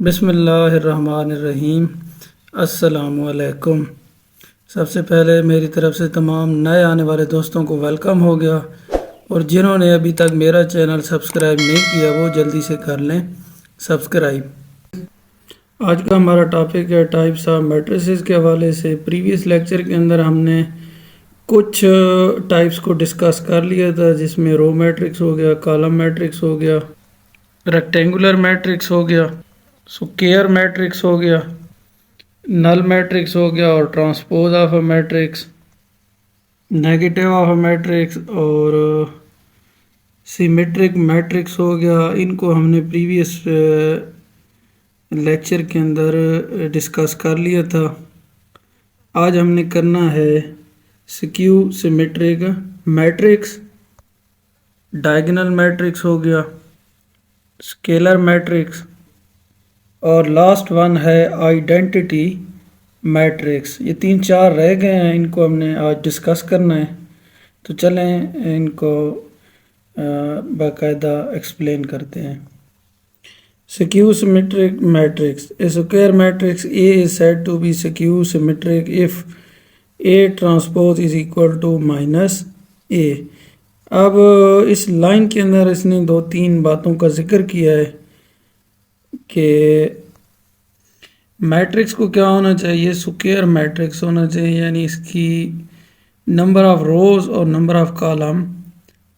बिस्मिल्लाहिर्रहमानिर्रहीम। अस्सलामुअलैकुम। सबसे पहले मेरी तरफ़ से तमाम नए आने वाले दोस्तों को वेलकम हो गया, और जिन्होंने अभी तक मेरा चैनल सब्सक्राइब नहीं किया वो जल्दी से कर लें सब्सक्राइब। आज का हमारा टॉपिक है टाइप्स ऑफ मैट्रिसेस के हवाले से। प्रीवियस लेक्चर के अंदर हमने कुछ टाइप्स को डिस्कस कर लिया था, जिसमें रो मैट्रिक्स हो गया, कॉलम मैट्रिक्स हो गया, रेक्टेंगुलर मैट्रिक्स हो गया, स्क्वायर मैट्रिक्स हो गया, नल मैट्रिक्स हो गया, और transpose of a matrix, negative of a matrix, और सिमेट्रिक मैट्रिक्स हो गया। इनको हमने प्रीवियस लेक्चर के अंदर डिस्कस कर लिया था। आज हमने करना है skew symmetric matrix, diagonal matrix हो गया, स्केलर मैट्रिक्स, और लास्ट वन है आइडेंटिटी मैट्रिक्स। ये 3-4 रह गए हैं, इनको हमने आज डिस्कस करना है। तो चलें इनको बाकायदा एक्सप्लेन करते हैं। Skew symmetric matrix, A square matrix A is said to be skew symmetric if A transpose is equal to minus A. अब इस लाइन के अंदर इसने 2-3 बातों का जिक्र किया है कि मैट्रिक्स को क्या होना चाहिए, स्क्वायर मैट्रिक्स होना चाहिए, यानी इसकी नंबर ऑफ रोज़ और नंबर ऑफ कॉलम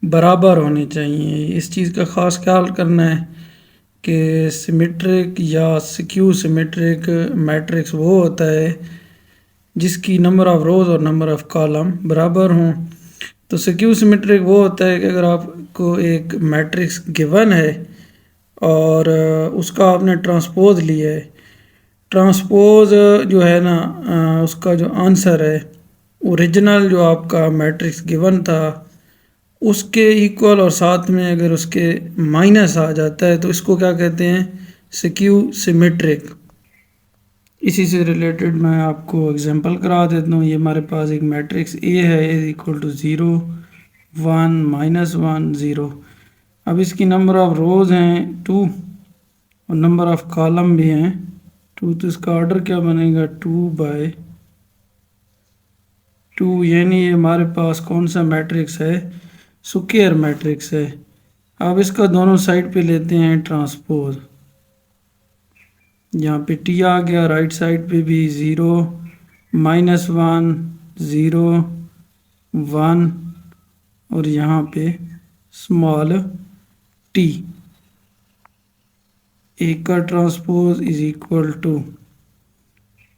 बराबर होने चाहिए। इस चीज़ का ख़ास ख्याल करना है कि सिमेट्रिक या स्क्यू सिमेट्रिक मैट्रिक्स वो होता है जिसकी नंबर ऑफ रोज़ और नंबर ऑफ कॉलम बराबर हों। तो स्क्यू सिमेट्रिक वो होता है कि अगर आपको एक मैट्रिक्स गिवन है और उसका आपने ट्रांसपोज लिया है, ट्रांसपोज जो है ना, उसका जो आंसर है ओरिजिनल जो आपका मैट्रिक्स गिवन था उसके इक्वल, और साथ में अगर उसके माइनस आ जाता है तो इसको क्या कहते हैं, स्क्यू सिमेट्रिक। इसी से रिलेटेड मैं आपको एग्जांपल करा देता हूँ। ये हमारे पास एक मैट्रिक्स ए है, इज इक्वल टू 0 1 -1 0। अब इसकी नंबर ऑफ रोज़ हैं 2 और नंबर ऑफ कॉलम भी हैं 2, तो इसका ऑर्डर क्या बनेगा 2/2, यानी ये हमारे पास कौन सा मैट्रिक्स है, स्क्वायर मैट्रिक्स है। अब इसका दोनों साइड पे लेते हैं ट्रांसपोज। यहाँ पे टी आ गया, राइट साइड पे भी 0 -1 0 1, और यहाँ पे स्मॉल टी। एक का transpose is equal to,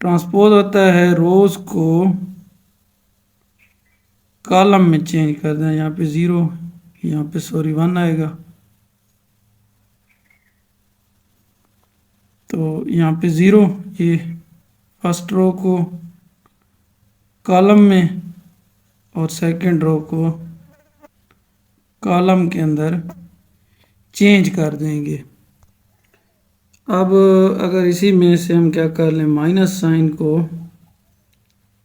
transpose होता है रोज को कॉलम में चेंज कर दें। यहाँ पे 0, यहाँ पे 1 आएगा, तो यहाँ पे 0 ये फर्स्ट रो को कॉलम में और सेकंड रो को कॉलम के अंदर चेंज कर देंगे। अब अगर इसी में से हम क्या कर लें, माइनस साइन को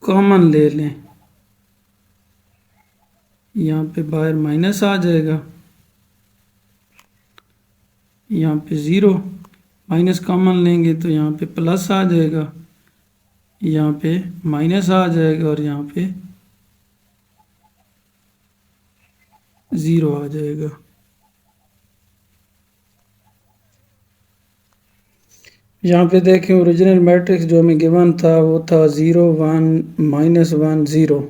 कॉमन ले लें, यहाँ पे बाहर माइनस आ जाएगा, यहाँ पे 0 माइनस कॉमन लेंगे तो यहाँ पे प्लस आ जाएगा, यहाँ पे माइनस आ जाएगा, और यहाँ पे 0 आ जाएगा। यहाँ पे देखें ओरिजिनल मैट्रिक्स जो हमें गिवन था वो था 0 1 -1 0,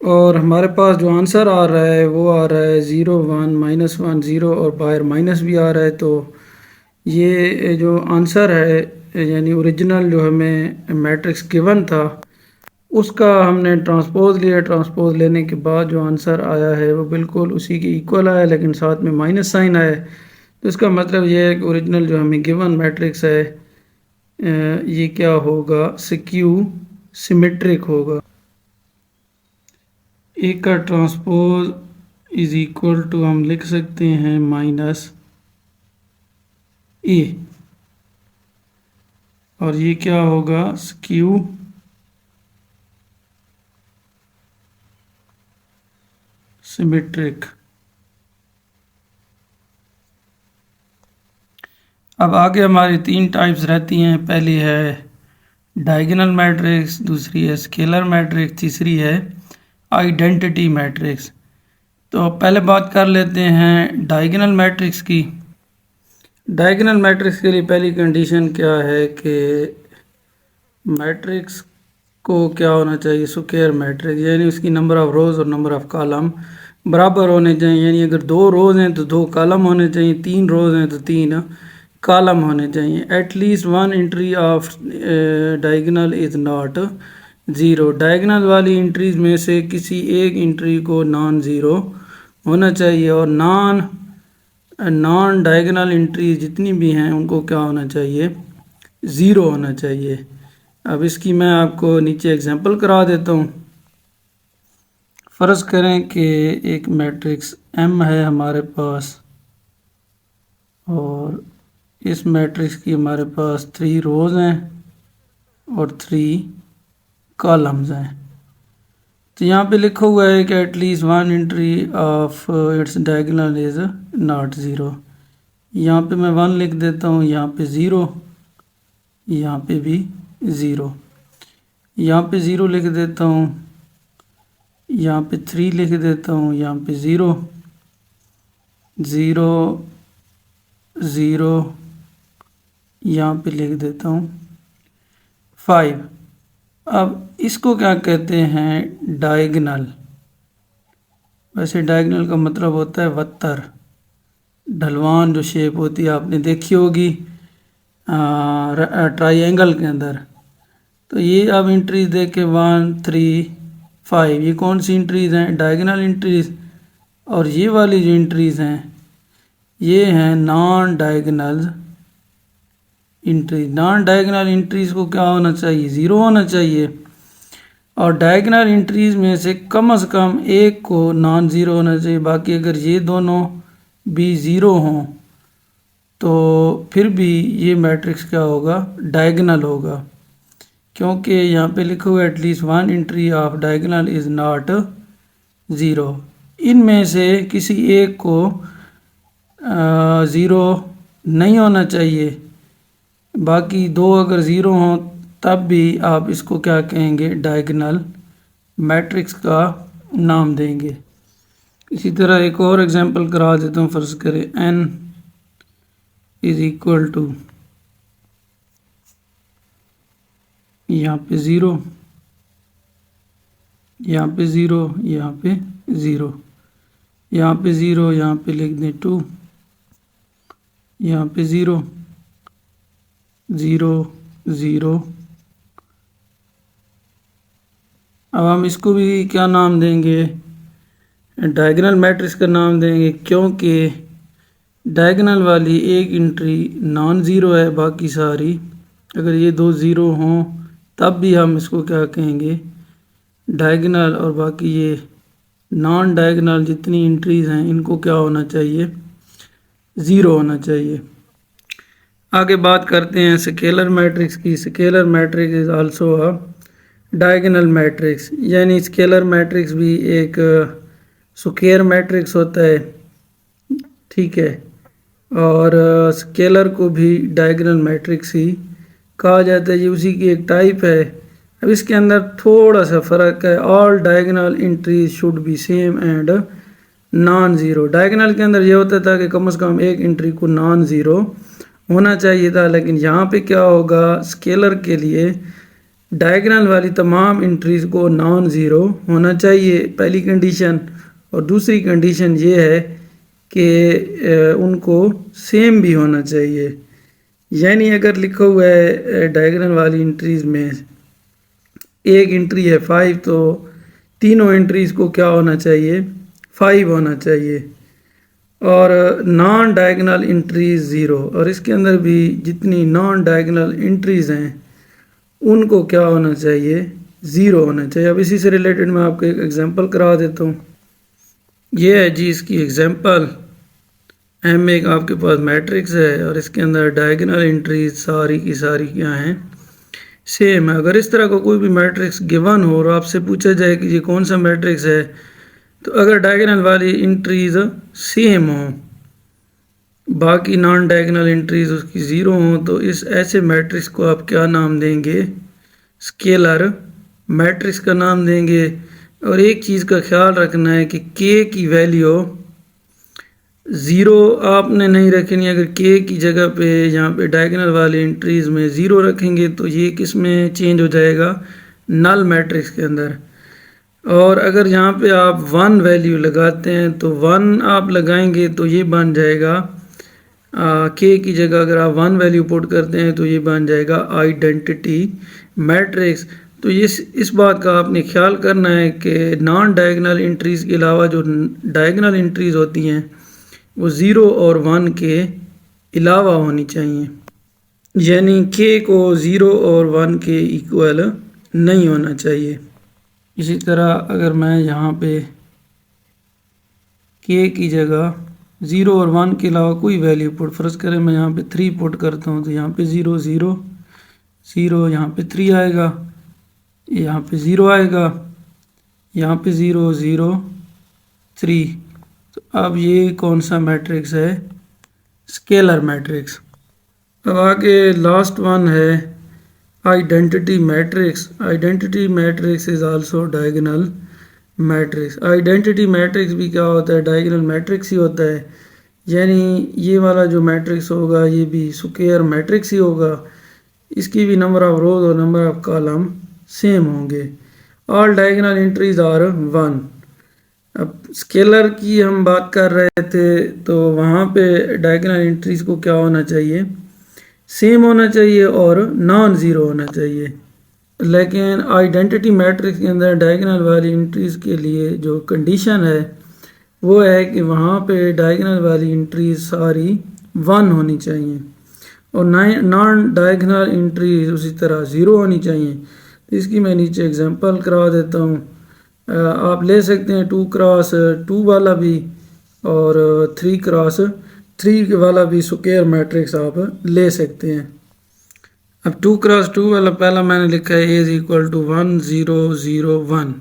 और हमारे पास जो आंसर आ रहा है वो आ रहा है 0 1 -1 0, और बाहर माइनस भी आ रहा है। तो ये जो आंसर है, यानी ओरिजिनल जो हमें मैट्रिक्स गिवन था उसका हमने ट्रांसपोज लिया। ट्रांसपोज लेने के बाद जो आंसर आया है वो बिल्कुल उसी के इक्वल आया, लेकिन साथ में माइनस साइन आया। तो इसका मतलब ये है कि ओरिजिनल जो हमें गिवन मैट्रिक्स है ये क्या होगा, स्क्यू सिमेट्रिक होगा। ए का ट्रांसपोज इज इक्वल टू हम लिख सकते हैं माइनस ए, और ये क्या होगा, स्क्यू सिमेट्रिक। अब आगे हमारी 3 टाइप्स रहती हैं। पहली है डायगोनल मैट्रिक्स, दूसरी है स्केलर मैट्रिक्स, तीसरी है आइडेंटिटी मैट्रिक्स। तो पहले बात कर लेते हैं डायगोनल मैट्रिक्स की। डायगोनल मैट्रिक्स के लिए पहली कंडीशन क्या है कि मैट्रिक्स को क्या होना चाहिए, स्क्वायर मैट्रिक्स, यानी उसकी नंबर ऑफ रोज और नंबर ऑफ कॉलम बराबर होने चाहिए। यानी अगर 2 रोज हैं तो 2 कॉलम होने चाहिए, 3 रोज हैं तो 3 कॉलम होने चाहिए। At least one entry of diagonal is not zero. Diagonal वाली एंट्रीज में से किसी एक एंट्री को नॉन ज़ीरो होना चाहिए, और नॉन डायगोनल एंट्री जितनी भी हैं उनको क्या होना चाहिए, ज़ीरो होना चाहिए। अब इसकी मैं आपको नीचे एग्जांपल करा देता हूँ। फ़र्ज़ करें कि एक मैट्रिक्स M है हमारे पास, और इस मैट्रिक्स की हमारे पास 3 रोज़ हैं और 3 कॉलम्स हैं। तो यहाँ पे लिखा हुआ है कि at least one entry of its diagonal is not zero. यहाँ पे मैं 1 लिख देता हूँ, यहाँ पे 0, यहाँ पे भी 0, यहाँ पे 0 लिख देता हूँ, यहाँ पे 3 लिख देता हूँ, यहाँ पे 0 0 0, यहाँ पे लिख देता हूँ 5। अब इसको क्या कहते हैं, डायगोनल। वैसे डायगोनल का मतलब होता है वत्तर, ढलवान जो शेप होती है आपने देखी होगी ट्रायंगल के अंदर। तो ये अब एंट्रीज देखे 1 3 5, ये कौन सी एंट्रीज हैं, डायगोनल एंट्रीज। और ये वाली जो एंट्रीज हैं ये हैं non diagonal entries. Non diagonal entries को क्या होना चाहिए, ज़ीरो होना चाहिए। और डायगोनल एंट्रीज में से कम एक को नॉन ज़ीरो होना चाहिए। बाकी अगर ये दोनों भी ज़ीरो हों तो फिर भी ये मैट्रिक्स क्या होगा, डायगोनल होगा, क्योंकि यहाँ पे लिखा हुआ है at least one entry of diagonal is not zero. इनमें से किसी एक को ज़ीरो नहीं होना चाहिए। बाकी 2 अगर ज़ीरो हों तब भी आप इसको क्या कहेंगे, डायगोनल मैट्रिक्स का नाम देंगे। इसी तरह एक और एग्जांपल करा देता हूँ। फ़र्ज़ करें n इज़ इक्वल टू, यहाँ पे 0, यहाँ पे 0, यहाँ पे 0, यहाँ पे 0, यहाँ पे लिख दें 2, यहाँ पे 0 0 0। अब हम इसको भी क्या नाम देंगे, डायगोनल मैट्रिक्स का नाम देंगे, क्योंकि डायगोनल वाली एक एंट्री नॉन ज़ीरो है। बाकी सारी अगर ये 2 ज़ीरो हों तब भी हम इसको क्या कहेंगे, डायगोनल। और बाकी ये नॉन डायगोनल जितनी एंट्रीज हैं इनको क्या होना चाहिए, ज़ीरो होना चाहिए। आगे बात करते हैं स्केलर मैट्रिक्स की। Scalar matrix is also a diagonal matrix, यानी स्केलर मैट्रिक्स भी एक स्क्वायर मैट्रिक्स होता है, ठीक है। और स्केलर को भी डायगोनल मैट्रिक्स ही कहा जाता है, ये उसी की एक टाइप है। अब इसके अंदर थोड़ा सा फ़र्क है। All diagonal entries should be same and non zero. Diagonal के अंदर ये होता था कि कम से कम एक एंट्री को नॉन ज़ीरो होना चाहिए था, लेकिन यहाँ पे क्या होगा, स्केलर के लिए डायगोनल वाली तमाम एंट्रीज को नॉन ज़ीरो होना चाहिए, पहली कंडीशन। और दूसरी कंडीशन ये है कि उनको सेम भी होना चाहिए। यानी अगर लिखा हुआ है डायगोनल वाली एंट्रीज में एक एंट्री है 5, तो तीनों एंट्रीज को क्या होना चाहिए, 5 होना चाहिए। और नॉन डायगोनल एंट्रीज 0, और इसके अंदर भी जितनी नॉन डायगोनल एंट्रीज हैं उनको क्या होना चाहिए, 0 होना चाहिए। अब इसी से रिलेटेड मैं आपको एक एग्जांपल करा देता हूँ। ये है जी इसकी एग्जांपल। M एक आपके पास मैट्रिक्स है और इसके अंदर डायगोनल एंट्रीज सारी की सारी क्या हैं, सेम है। अगर इस तरह का कोई भी मैट्रिक्स गिवन हो और आपसे पूछा जाए कि ये कौन सा मैट्रिक्स है, तो अगर डायगोनल वाली एंट्रीज सेम हो बाकी नॉन डायगोनल एंट्रीज उसकी ज़ीरो हों तो इस ऐसे मैट्रिक्स को आप क्या नाम देंगे? स्केलर मैट्रिक्स का नाम देंगे। और एक चीज़ का ख्याल रखना है कि के की वैल्यू ज़ीरो आपने नहीं रखनी। अगर के की जगह पे यहाँ पे डायगोनल वाली एंट्रीज़ में ज़ीरो रखेंगे तो ये किस में चेंज हो जाएगा? नल मैट्रिक्स के अंदर। और अगर यहाँ पे आप वन वैल्यू लगाते हैं तो वन आप लगाएंगे तो ये बन जाएगा के की जगह अगर आप वन वैल्यू पुट करते हैं तो ये बन जाएगा आइडेंटिटी मैट्रिक्स। तो इस बात का आपने ख्याल करना है कि नॉन डायगोनल एंट्रीज़ के अलावा जो डायगोनल एंट्रीज़ होती हैं वो ज़ीरो और वन के अलावा होनी चाहिए, यानी के को ज़ीरो और वन के इक्वल नहीं होना चाहिए। इसी तरह अगर मैं यहाँ पे के की जगह ज़ीरो और वन के अलावा कोई वैल्यू पुट, फ़र्ज़ करें मैं यहाँ पे थ्री पुट करता हूँ तो यहाँ पे ज़ीरो ज़ीरो ज़ीरो, यहाँ पे थ्री आएगा, यहाँ पे ज़ीरो आएगा, यहाँ पे ज़ीरो ज़ीरो थ्री। तो अब ये कौन सा मैट्रिक्स है? Scalar matrix. अब आगे लास्ट वन है identity matrix. Identity matrix is also diagonal matrix. Identity matrix भी क्या होता है? डायगोनल मैट्रिक्स ही होता है, यानी ये वाला जो मैट्रिक्स होगा ये भी स्क्वायर मैट्रिक्स ही होगा। इसकी भी नंबर ऑफ रोज और नंबर ऑफ कॉलम सेम होंगे। All diagonal entries are one. अब स्केलर की हम बात कर रहे थे तो वहाँ पे डायगोनल एंट्रीज को क्या होना चाहिए? सेम होना चाहिए और नॉन ज़ीरो होना चाहिए। लेकिन आइडेंटिटी मैट्रिक्स के अंदर डायगोनल वाली एंट्रीज़ के लिए जो कंडीशन है वो है कि वहाँ पे डायगोनल वाली एंट्रीज सारी वन होनी चाहिए और नॉन डायगोनल एंट्रीज उसी तरह ज़ीरो होनी चाहिए। इसकी मैं नीचे एग्जांपल करवा देता हूँ। आप ले सकते हैं 2x2 वाला भी और 3x3 वाला भी स्क्वायर मैट्रिक्स आप ले सकते हैं। अब 2x2 वाला पहला मैंने लिखा है ए इज इक्वल टू 1 0 0 1।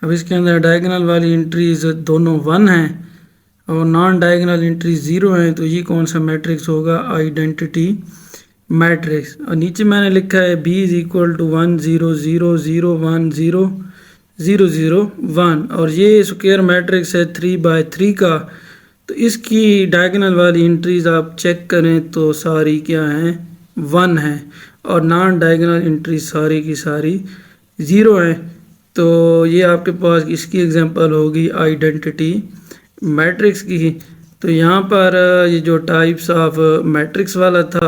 अब इसके अंदर डायगोनल वाली एंट्रीज दोनों वन हैं और नॉन डायगोनल एंट्रीज ज़ीरो हैं, तो ये कौन सा मैट्रिक्स होगा? Identity matrix. और नीचे मैंने लिखा है बी इज इक्वल टू 1 0 0 0 1 0 0 0 1 और ये स्क्वायर मैट्रिक्स है 3x3 का। तो इसकी डायगोनल वाली एंट्रीज आप चेक करें तो सारी क्या हैं? वन है और नॉन डायगोनल एंट्री सारी की सारी ज़ीरो है। तो ये आपके पास इसकी एग्जांपल होगी आइडेंटिटी मैट्रिक्स की। तो यहाँ पर ये जो टाइप्स ऑफ मैट्रिक्स वाला था